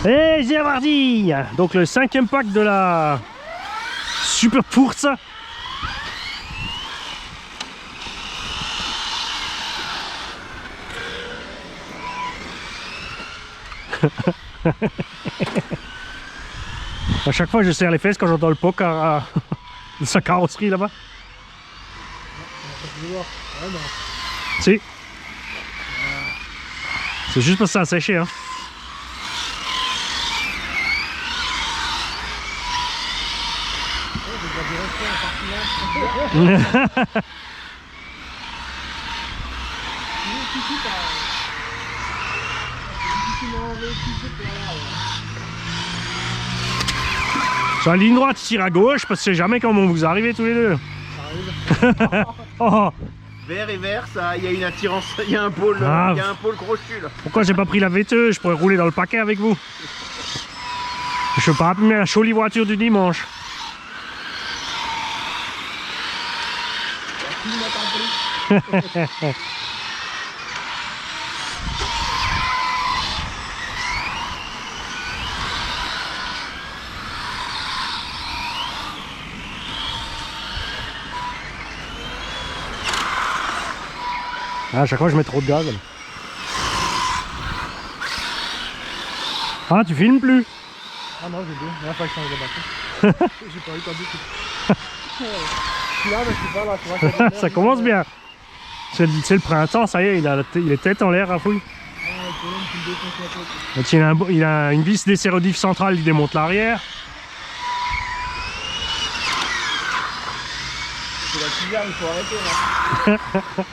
Et c'est parti. Donc le 5e pack de la Super Forza. À chaque fois je serre les fesses quand j'entends le poker de sa carrosserie là-bas. Si. C'est juste parce que ça a séché hein. Sur la ligne droite, tire à gauche parce que c'est jamais comment vous arrivez tous les deux. Oh. Vert et vert, ça, il y a une attirance, il y a un pôle, Ah. il y a un pôle crochu là. Pourquoi j'ai pas pris la V2? Je pourrais rouler dans le paquet avec vous. Je peux pas appeler la jolie voiture du dimanche. Ah, à chaque fois je mets trop de gaz. Ah, tu filmes plus? Ah non, j'ai bien. Il a fallu changer de batterie. J'ai pas eu le temps d'écouter. Je suis là, mais je suis pas là. Tu vois, ça a l'air Ça commence bien. C'est le printemps, ça y est, il est tête en l'air à fouille. Ah, le problème, c'est qu'il me défonce la tête. Donc, il a une vis d'essai-rediff centrale, il démonte l'arrière. C'est la cuillère, il faut arrêter là.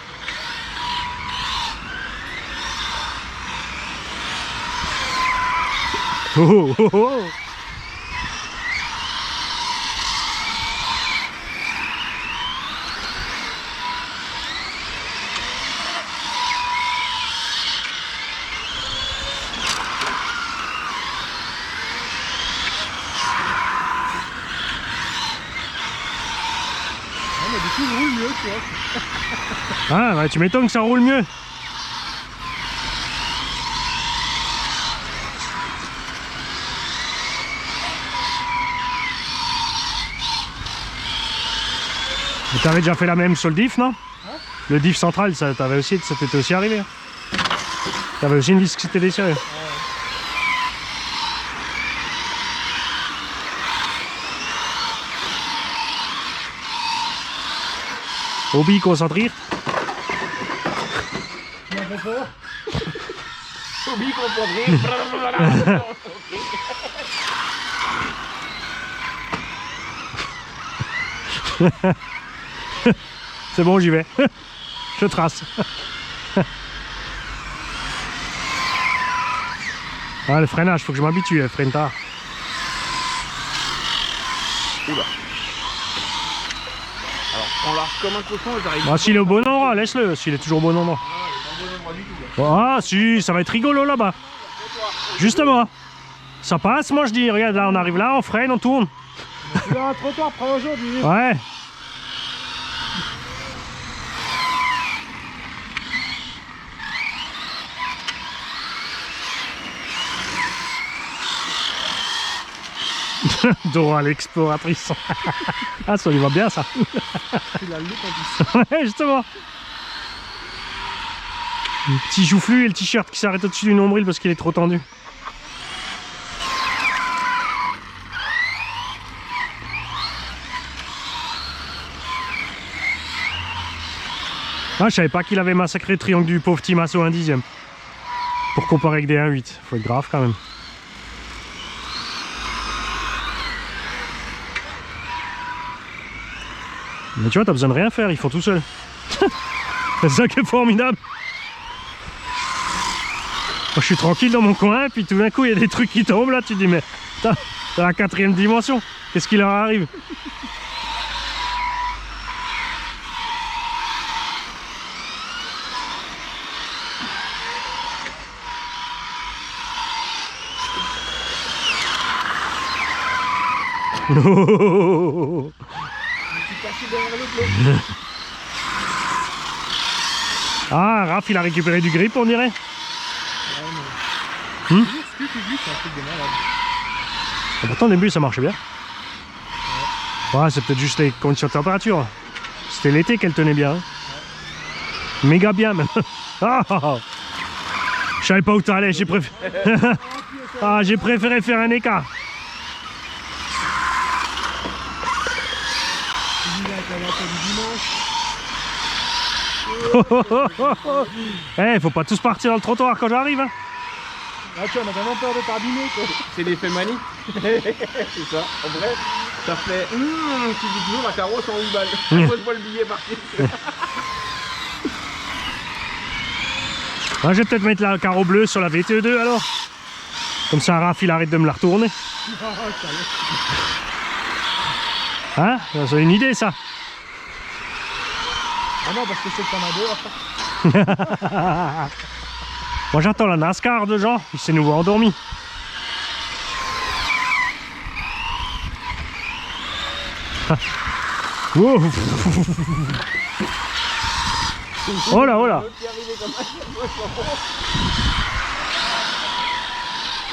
Oh, oh, oh. Mais du coup, il roule mieux, tu vois. Ah, bah, tu m'étonnes que ça roule mieux. Mais t'avais déjà fait la même sur le diff, non? Hein? Le diff central, ça t'était aussi arrivé. T'avais aussi une vis qui s'était déchirée. Hobby concentré. Tu m'as fait peur? Obi concentré. C'est bon, j'y vais. Je trace. Ah, le freinage, faut que je m'habitue, elle freine tard. Oula. Alors, on large comme un cochon et j'arrive. Bah, s'il est au bon endroit, laisse-le, s'il est toujours au bon endroit. Ah, il est pas au bon endroit du tout, là. Ah, si, ça va être rigolo là-bas. Justement. Ça passe, moi je dis, regarde, là, on arrive là, on freine, on tourne. Tu as un trottoir, prends aujourd'hui. Ouais. Dora l'exploratrice. Ah, ça lui va bien ça. Tu l'as le look en plus. Ouais, justement. Le petit joufflu et le t-shirt qui s'arrête au-dessus du nombril parce qu'il est trop tendu. Ah, je savais pas qu'il avait massacré le triangle du pauvre Timasso 1/10. Pour comparer avec des 1.8. Faut être grave quand même. Mais tu vois, t'as besoin de rien faire, ils font tout seuls. C'est ça qui est formidable. Moi, je suis tranquille dans mon coin, puis tout d'un coup, il y a des trucs qui tombent là, tu te dis, mais putain, c'est la 4e dimension, qu'est-ce qui leur arrive? Oh. Ah, Raph, il a récupéré du grip, on dirait. Ouais, mais... plus tu glisses, c'est un truc de malade. Pourtant au début ça marchait bien. Ouais, c'est peut-être juste les conditions de température. C'était l'été qu'elle tenait bien. Hein. Méga bien même. Ah, ah, ah. Je savais pas où t'allais, j'ai préféré... ah, j'ai préféré faire un écart. Eh, faut pas tous partir dans le trottoir quand j'arrive. Hein. Ah, tu on a vraiment peur de t'abîmer quoi. C'est l'effet manie. C'est ça. En vrai, ça fait. Tu dis toujours la carreau 108 balles. Moi je vois le billet partir. Ah, je vais peut-être mettre la carreau bleu sur la VTE2 alors. Comme ça, Raph il arrête de me la retourner. Hein? C'est une idée ça. Ah non, parce que c'est le Canada après. Moi j'attends la NASCAR de Jean, il s'est nouveau endormi. Wow. Oh là, oh là.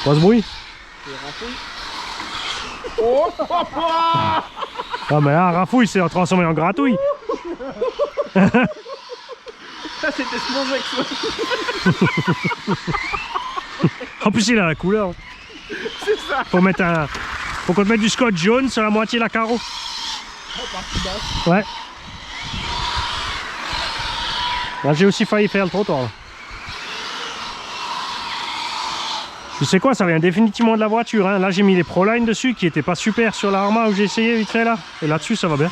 Pas ce bruit. Oh, ah mais là, Rafouille s'est transformé en gratouille. ça c'était Smongex. En plus il a la couleur. C'est ça. Faut mettre un... Faut qu'on te mette du scotch jaune sur la moitié de la carreau. Ouais. Là j'ai aussi failli faire le trottoir. Là. Tu sais quoi, ça vient définitivement de la voiture. Hein. Là j'ai mis les Proline dessus qui étaient pas super sur l'Arma où j'ai essayé vite fait là. Et là-dessus ça va bien.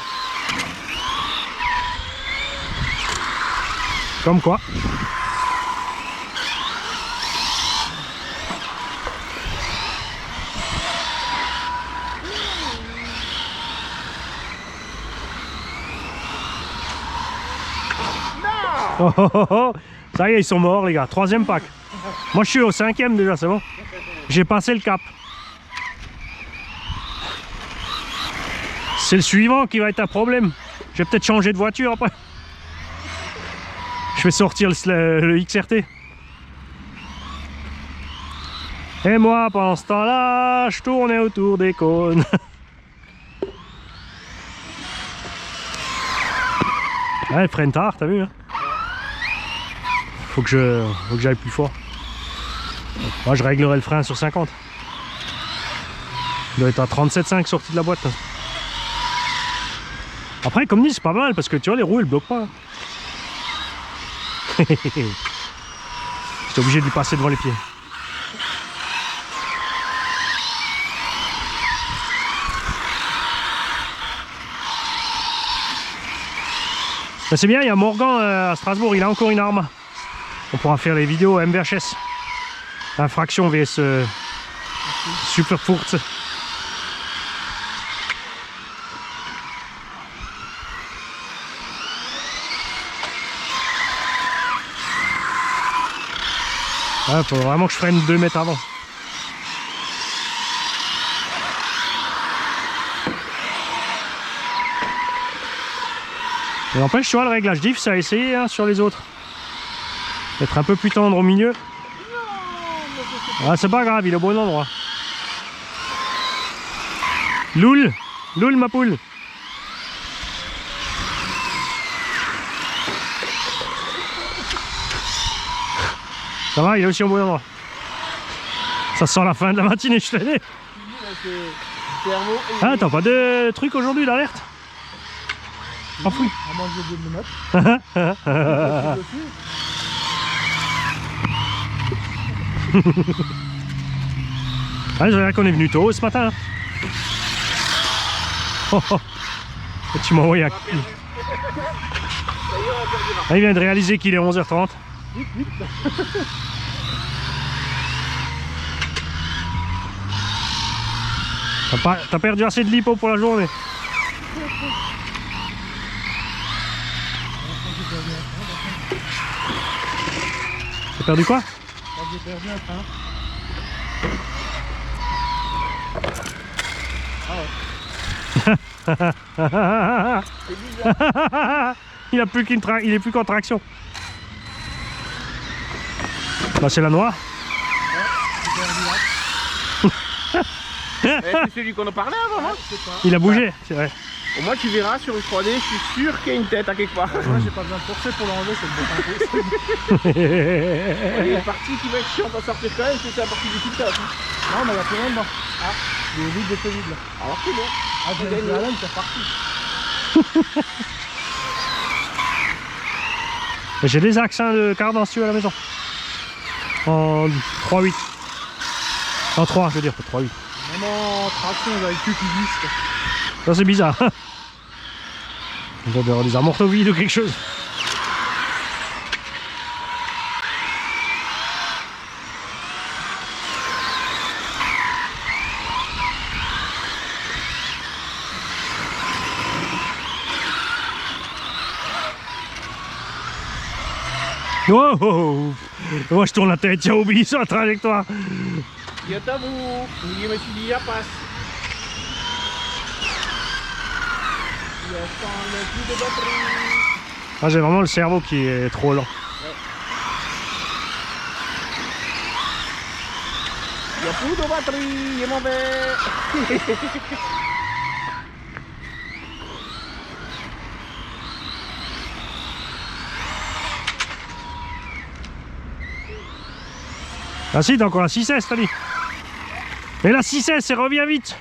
Comme quoi. Oh, oh, oh, oh. Ça y est, ils sont morts les gars. 3e pack. Moi je suis au 5e déjà, c'est bon. J'ai passé le cap. C'est le suivant qui va être un problème. Je vais peut-être changer de voiture après. Je vais sortir le XRT. Et moi, pendant ce temps-là, je tournais autour des cônes. Ouais, elle freine tard, t'as vu hein. Faut que j'aille plus fort. Moi, je réglerai le frein sur 50. Il doit être à 37,5 sorti de la boîte. Là. Après, comme dit, c'est pas mal parce que tu vois, les roues elles bloquent pas. J'étais obligé de lui passer devant les pieds. C'est bien, il y a Morgan à Strasbourg, il a encore une Arma. On pourra faire les vidéos MVHS. Infraction vs Super Furz. Il faut vraiment que je freine 2 mètres avant. Et n'empêche, tu vois, le réglage diff, ça a essayé hein, sur les autres. Être un peu plus tendre au milieu. Ah, c'est pas grave, il est au bon endroit. Loul, Loul ma poule. Ça va, il est aussi au bon endroit. Ça sent la fin de la matinée, je te l'ai dit. Ah, t'as pas de truc aujourd'hui d'alerte? Ah, fouille. À manger de lunettes. Ah, je dirais qu'on est venu tôt ce matin. Oh, oh. Et tu m'as envoyé à... Ah, il vient de réaliser qu'il est 11h30. T'as perdu assez de lipo pour la journée. T'as perdu quoi? J'ai perdu un train. Ah ouais. Il a plus il est plus qu'en traction. Bah c'est la noire. Ouais, j'ai perdu là. C'est celui qu'on en parlait avant, non? Je sais pas. Il a bougé, c'est vrai. Au moins tu verras sur une 3D, je suis sûr qu'il y a une tête à quelque part. Moi j'ai pas besoin de forcer pour l'enlever, c'est le bon Il est parti qui va être chiant à sortir quand même, c'est la partie du TikTok. Non mais il y a plus rien dedans. Ah, il est vide de ce vide là. Alors c'est bon. Ah, j'ai gagné. la laine, c'est reparti. J'ai des accents de cardancieux à la maison. En 3-8. En 3, je veux dire, pas 3-8. Même en traction, avec cul qui glisse. quoi. Ça c'est bizarre. On doit avoir des amortos vides ou quelque chose. Oh, oh, oh. Moi je tourne la tête, j'ai oublié sur la trajectoire. Il est à vous. Je me suis dit, ya passe. Il y a le plus de batterie. Ah, j'ai vraiment le cerveau qui est trop lent. Il y a plus de batterie, il est mauvais. Ah si, t'as encore la 6S, t'as dit. Et la 6S, elle revient vite.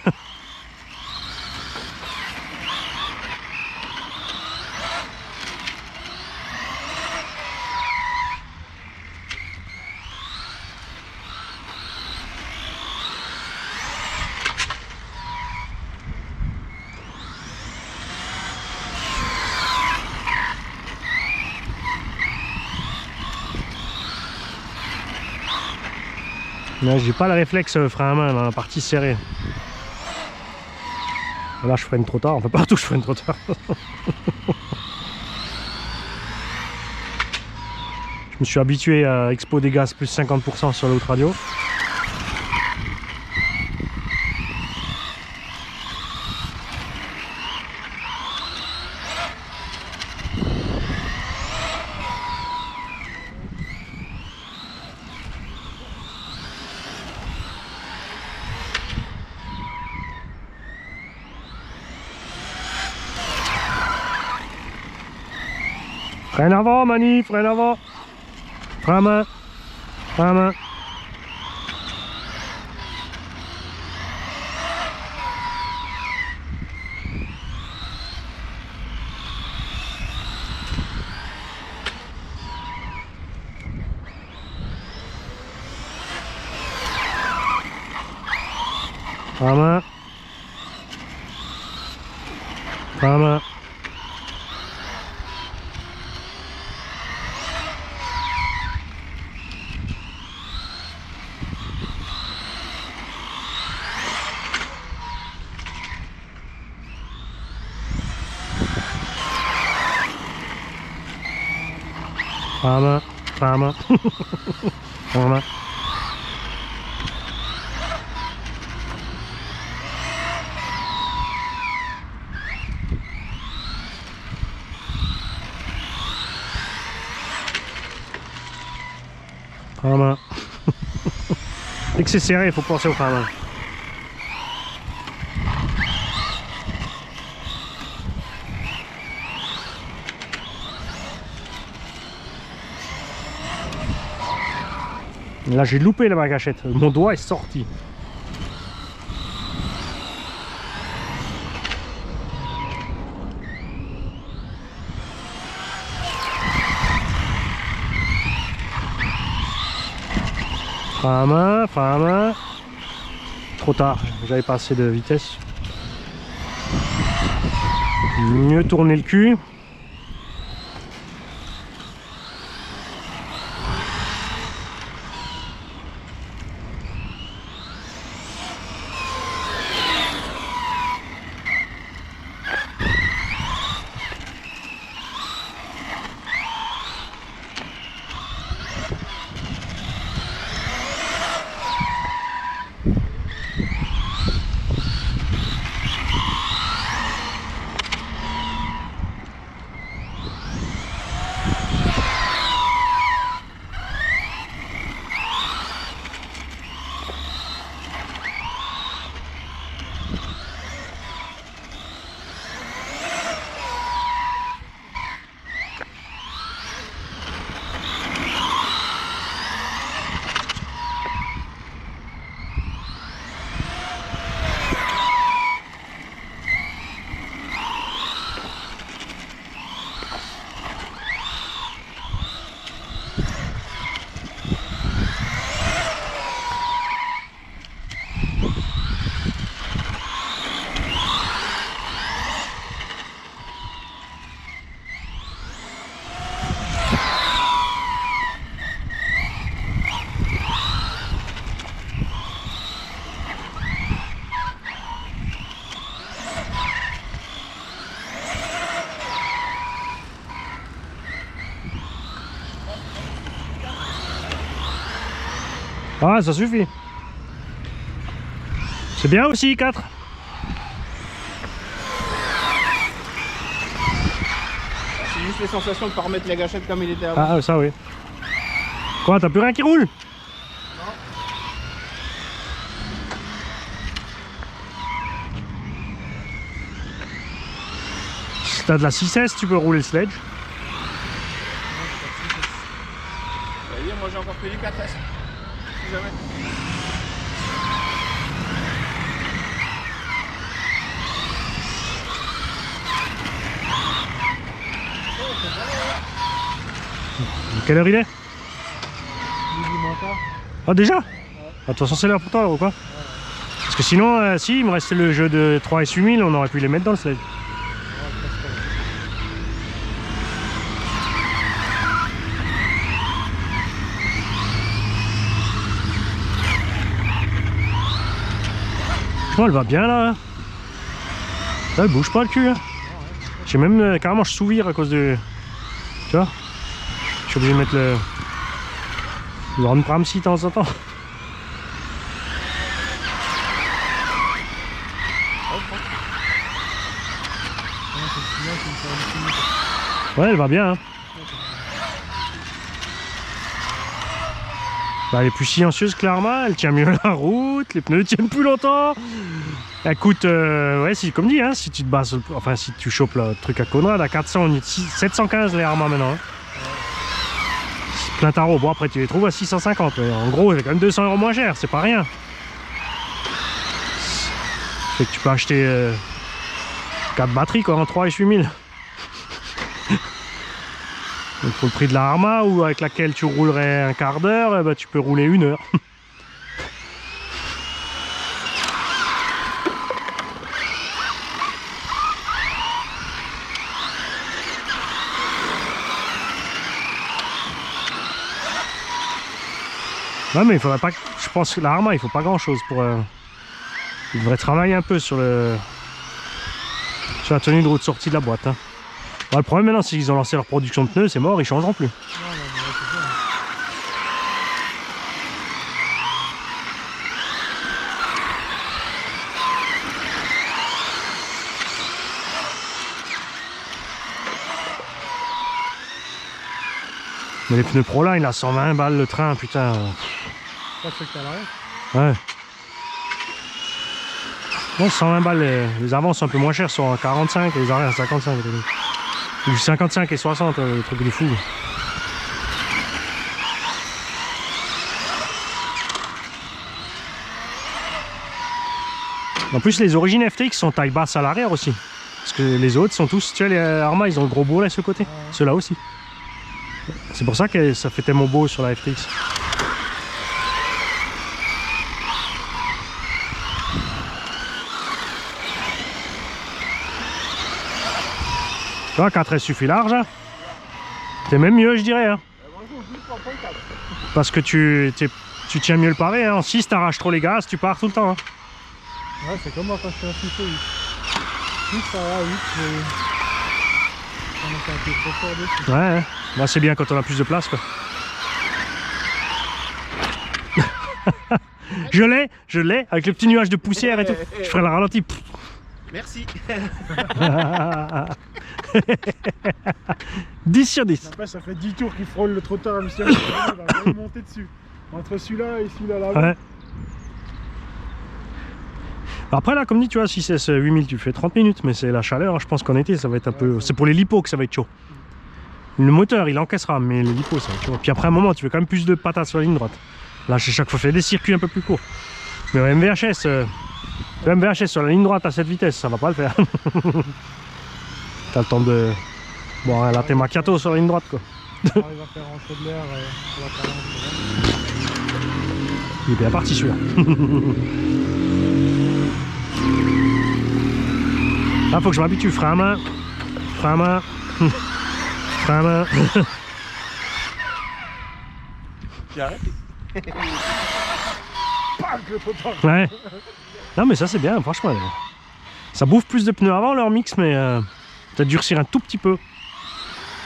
J'ai pas le réflexe frein à main dans la partie serrée. Là je freine trop tard, enfin partout je freine trop tard. Je me suis habitué à Expo des gaz plus 50% sur l'autre radio. Freine avant, Mani, freine avant. Frein à main. Frein à main. Frein à main. Frein à main. Frein à main, frein à main. Frein à main. Frein à main. Dès que c'est serré, il faut penser au frein à main. Là j'ai loupé la gâchette, mon doigt est sorti. Frein à main, frein à main. Trop tard, j'avais pas assez de vitesse. Mieux tourner le cul. Ah, ça suffit. C'est bien aussi, 4. C'est juste les sensations de pas remettre la gâchette comme il était avant. Ah, ça oui. Quoi, t'as plus rien qui roule? Non. Si t'as de la 6S, tu peux rouler le sledge. Ça veut dire, moi j'ai encore pris les 4S. Si jamais. Quelle heure il est? Midi moins quart. Ah, déjà? Ah, de toute façon, c'est l'heure pour toi, ou quoi? Parce que sinon, si, il me restait le jeu de 3 S 8000, on aurait pu les mettre dans le sledge. Oh, elle va bien là. Là, elle bouge pas le cul. Hein. J'ai même carrément je souvire à cause de. Tu vois? Je suis obligé de mettre le run pramsi de temps en temps. Ouais, elle va bien. Hein. Bah, elle est plus silencieuse que l'Arma, elle tient mieux la route, les pneus tiennent plus longtemps. Elle coûte, ouais, si, comme dit, hein, si tu te bases, enfin si tu chopes le truc à Conrad, à 400, on est 715 les Arma maintenant. Hein. Plein tarot, bon après tu les trouves à 650, mais en gros, c'est quand même 200 € moins cher, c'est pas rien. Fait que tu peux acheter 4 batteries quoi, en 3 et 8000. Donc pour le prix de la Arma ou avec laquelle tu roulerais un quart d'heure, bah, tu peux rouler 1 heure. Ouais, mais il faudrait pas. Je pense que la Arma il faut pas grand chose pour. Il devrait travailler un peu sur la tenue de route sortie de la boîte. Hein. Bon, le problème maintenant, c'est qu'ils ont lancé leur production de pneus, c'est mort, ils changeront plus. Mais les pneus Proline, à 120 balles le train, putain. Pas ce que t'as à l'arrière. Ouais. Bon, 120 balles, les avant sont un peu moins chers, sont à 45 et les arrières à 55. Ou 55 et 60, le truc de fou. En plus, les origines FTX sont taille basse à l'arrière aussi. Parce que les autres sont tous, tu vois, les Arma, ils ont le gros bourrelet sur le côté. Ceux-là aussi. C'est pour ça que ça fait tellement beau sur la FTX. Tu vois, 4S suffit large. Hein. C'est même mieux, je dirais. Hein. Parce que tu tiens mieux le pavé. Hein. En 6, t'arraches trop les gaz, tu pars tout le temps. Hein. Ouais, c'est comme moi quand je suis à 6 et 8. 6, ça va, 8, on est un peu trop fort dessus. Ouais, hein. Moi, c'est bien quand on a plus de place. Quoi. Je l'ai, avec le petit nuage de poussière et tout. Je ferai la ralentie. Merci. 10 sur 10. Après, ça fait 10 tours qu'il frôle le trottoir, le ciel, il va monter dessus. Entre celui-là et celui-là là. Ouais. Après là, comme dit, tu vois, si c'est 8000, tu fais 30 minutes, mais c'est la chaleur, je pense qu'en été, ça va être un peu... C'est pour les lipos que ça va être chaud. Le moteur, il encaissera, mais les lipos, ça va être chaud. Puis après un moment, tu fais quand même plus de patates sur la ligne droite. Là, j'ai chaque fois fait des circuits un peu plus courts. Mais au MVHS, le MVHS sur la ligne droite à cette vitesse, ça va pas le faire. T'as le temps de... Bon, là, t'es macchiato sur la ligne droite, quoi. On arrive à faire rentrer de l'air pour la calandre. Il est bien parti, celui-là. Là, faut que je m'habitue. Frein à main. Frein à main. Frein à main. J'ai arrêté. Ouais. Non, mais ça, c'est bien, franchement. Ça bouffe plus de pneus avant leur mix, mais peut-être durcir un tout petit peu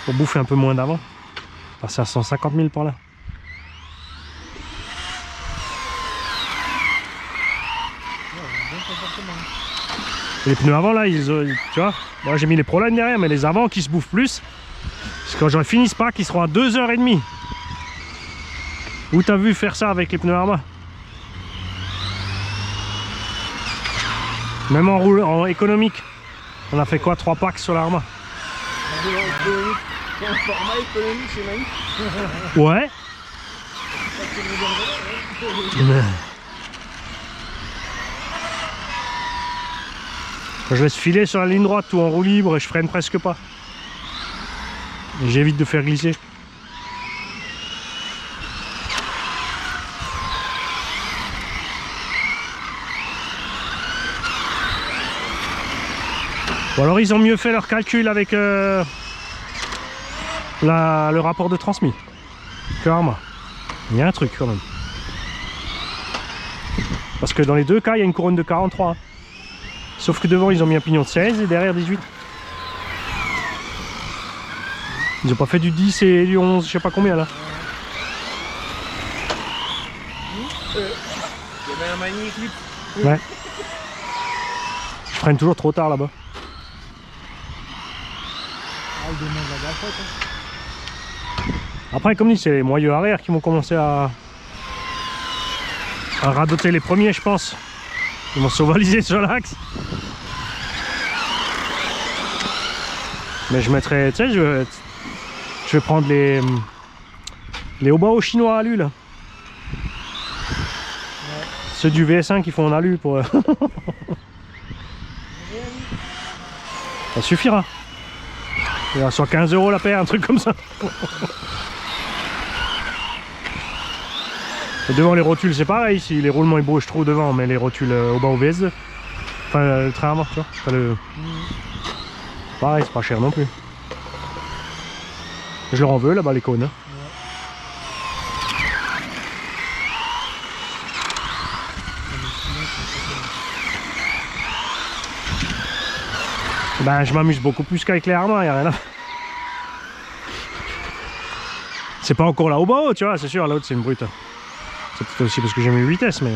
pour bouffer un peu moins d'avant. Passer à 150 000 par là. Les pneus avant là, tu vois, moi j'ai mis les Proline derrière, mais les avant qui se bouffent plus. Parce que quand j'aurai fini ce pack, ils seront à 2h30. Où t'as vu faire ça avec les pneus Arma? Même en économique. On a fait quoi? 3 packs sur l'Arma? Un format économique chez Maïf. Ouais. Je laisse filer sur la ligne droite ou en roue libre et je freine presque pas. Et j'évite de faire glisser. Ou alors ils ont mieux fait leur calcul avec le rapport de transmis que Arma. Il y a un truc quand même. Parce que dans les deux cas, il y a une couronne de 43. Hein. Sauf que devant, ils ont mis un pignon de 16 et derrière 18. Ils ont pas fait du 10 et du 11, je sais pas combien là. Il y avait un Mani Eclipse. Ouais. Je freine toujours trop tard là-bas. Ah, il demande la gâchette. Hein. Après, comme dit, c'est les moyeux arrière qui vont commencer à radoter les premiers, je pense. Ils vont s'ovaliser sur l'axe. Mais je mettrai, tu sais, je vais prendre les Obao chinois alu là. Ouais. Ceux du VS1 qui font en alu pour. Ça suffira. Il y a soit 15 € la paire, un truc comme ça. Et devant les rotules c'est pareil, si les roulements ils bougent trop devant, mais les rotules au bas au VS2. Enfin le train à mort, tu vois. Enfin, pareil, c'est pas cher non plus. Je leur en veux là-bas les cônes. Hein. Ben je m'amuse beaucoup plus qu'avec les Arma, y a rien à faire. C'est pas encore là au bas, tu vois, c'est sûr, l'autre c'est une brute. C'est peut-être aussi parce que j'ai mis 8 vitesses, mais...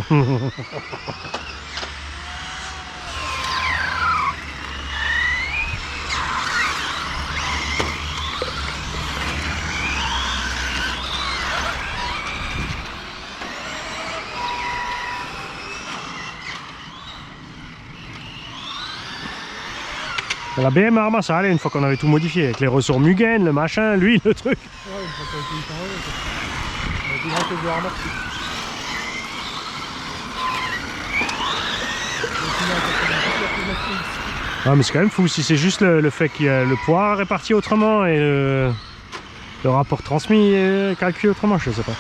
La BM Arma ça allait une fois qu'on avait tout modifié, avec les ressorts Mugen, le machin, l'huile, le truc. Ouais, une fois qu'on a été mis en haut, quoi. On a dit grand que de Arma. Ah mais c'est quand même fou, si c'est juste le fait qu'il y a le poids réparti autrement et le rapport transmis calculé autrement, je sais pas.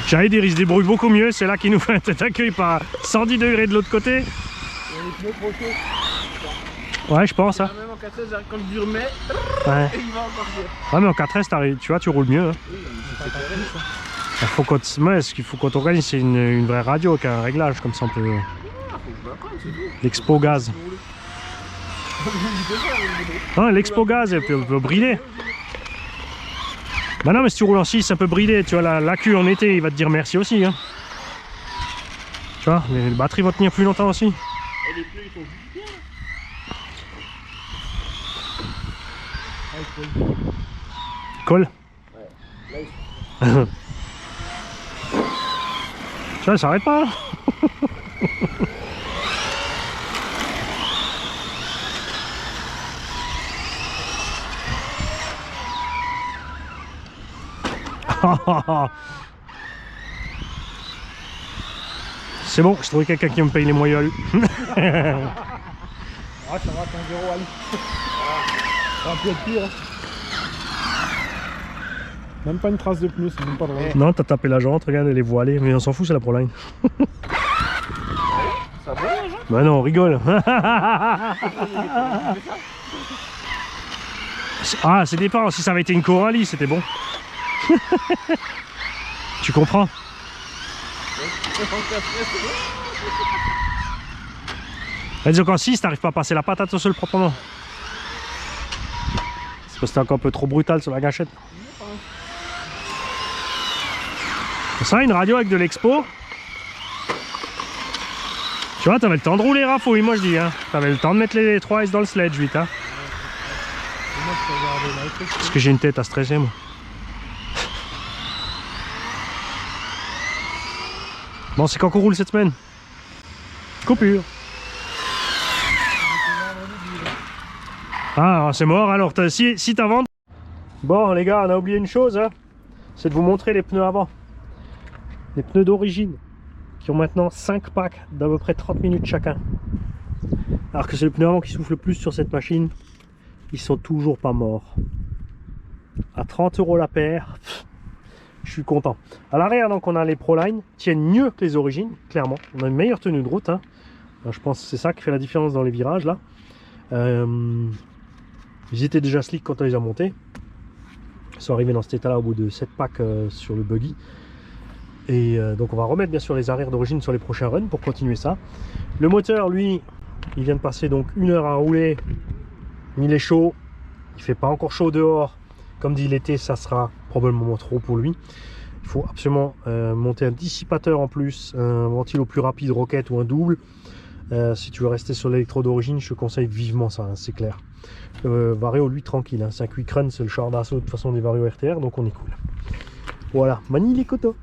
J'allais dire, il se débrouille beaucoup mieux, c'est là qu'il nous fait un tête accueil par 110 degrés de l'autre côté. Il y a les pneus trop chauds. Ouais, je pense. Hein. Même en 4S, quand je lui remets, Ouais. il va encore bien. Ouais, mais en 4S, tu vois, tu roules mieux. Hein. Oui, c'est carré, ça. Faut qu'on ce qu'il faut qu'on organise, c'est une vraie radio avec un réglage, comme ça on peut. Ah, faut que je m'apprenne, c'est tout. L'expo gaz. Non, l'expo gaz, elle peut briller. Bah non, mais si tu roules en 6, ça peut briller. Tu vois, l'accu en été, il va te dire merci aussi. Hein. Tu vois, les batteries vont tenir plus longtemps aussi. Et les pneus, ils sont bien. Ouais, il faut le dire. Colle. Ouais, là, Tu vois, ça s'arrête pas. C'est bon, j'ai trouvé quelqu'un qui me paye les moyens à lui. Ah, ça va, ton 0 à lui. Ça va plus être pire. Hein. Même pas une trace de pneu, c'est même pas drôle. Non, t'as tapé la jante, regarde, elle est voilée, mais on s'en fout, c'est la Proline. ça va, la jambe? Bah non, on rigole. Ah, c'est dépend. Si ça avait été une Coralie, c'était bon. Tu comprends? Disons qu'en 6, t'arrives pas à passer la patate au sol proprement. C'est parce que t'es encore un peu trop brutal sur la gâchette. Ça, une radio avec de l'expo. Tu vois, t'avais le temps de rouler, Rafouille, moi je dis. Hein. T'avais le temps de mettre les 3 S dans le sledge, vite. Hein. Parce que j'ai une tête à stresser, moi. Bon, c'est quand qu'on roule cette semaine? Coupure. Ah, c'est mort alors. Si t'as vendu. Bon, les gars, on a oublié une chose. Hein. C'est de vous montrer les pneus avant. Les pneus d'origine. Qui ont maintenant 5 packs d'à peu près 30 minutes chacun. Alors que c'est le pneu avant qui souffle le plus sur cette machine. Ils sont toujours pas morts. À 30 € la paire. Je suis content. À l'arrière, donc, on a les Proline, tiennent mieux que les origines, clairement. On a une meilleure tenue de route. Hein. Alors, je pense que c'est ça qui fait la différence dans les virages là. Ils étaient déjà slick quand on les a montés. Ils sont arrivés dans cet état-là au bout de 7 packs sur le buggy. Et donc, on va remettre bien sûr les arrières d'origine sur les prochains runs pour continuer ça. Le moteur, lui, il vient de passer donc 1 heure à rouler. Il est chaud. Il fait pas encore chaud dehors. Comme dit l'été, ça sera probablement trop pour lui. Il faut absolument monter un dissipateur en plus, un ventilo plus rapide rocket ou un double. Si tu veux rester sur l'électro d'origine, je te conseille vivement ça, hein, c'est clair. Vario, lui, tranquille, hein, c'est un quick run, c'est le char d'assaut de toute façon des Vario RTR, donc on est cool. Voilà, manie les cotos.